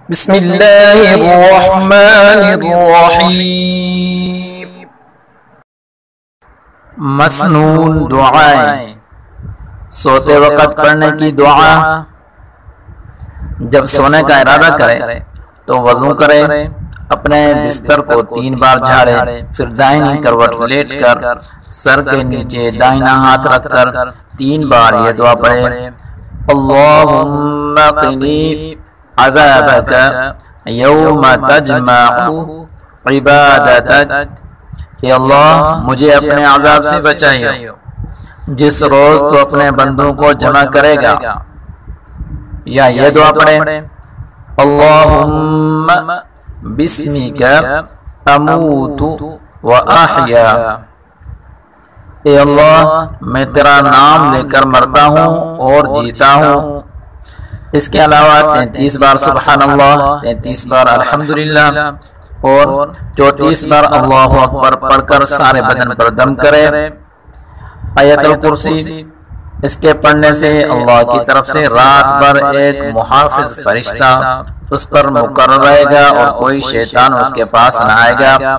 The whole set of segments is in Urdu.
بسم اللہ الرحمن الرحیم۔ مسنون دعائیں، سوتے وقت پڑھنے کی دعا۔ جب سونے کا ارادہ کرے تو وضو کرے، اپنے بستر کو 3 بار جھاڑے، پھر دائنی کروٹ لیٹ کر سر کے نیچے دائنا ہاتھ رکھ کر 3 بار یہ دعا پڑھے، اللہم قنی عذابک یوم تجمع عبادتک، کہ اللہ مجھے اپنے عذاب سے بچائیو جس روز تو اپنے بندوں کو جمع کرے گا۔ یا یہ دعا پڑھے، اللہم بسمک اموت و احیا، اے اللہ میں تیرا نام لے کر مرتا ہوں اور جیتا ہوں۔ اس کے علاوہ 33 بار سبحان اللہ، 33 بار الحمدللہ اور 34 بار اللہ اکبر پڑھ کر سارے بدن پر دم کرے۔ آیت الکرسی، اس کے پڑھنے سے اللہ کی طرف سے رات بھر ایک محافظ فرشتہ اس پر مقرر رہے گا اور کوئی شیطان اس کے پاس نہ آئے گا۔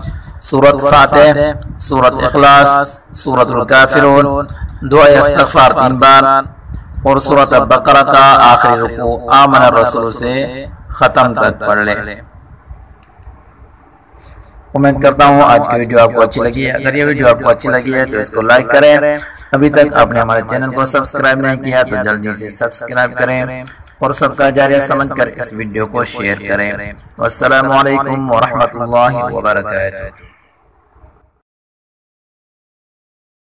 سورۃ فاتح، سورۃ اخلاص، سورۃ الکافرون، دعا استغفار 3 بار اور سورۃ بقرہ کا آخری رکوع آمن الرسول سے ختم تک پڑھ لے۔ امید کرتا ہوں آج کی ویڈیو آپ کو اچھی لگی ہے۔ اگر یہ ویڈیو آپ کو اچھی لگی ہے تو اس کو لائک کریں، ابھی تک آپ نے ہمارے چینل کو سبسکرائب نہیں کیا تو جلدی سے سبسکرائب کریں اور صدقہ جاریہ سمجھ کر اس ویڈیو کو شیئر کریں۔ والسلام علیکم ورحمۃ اللہ وبرکاتہ۔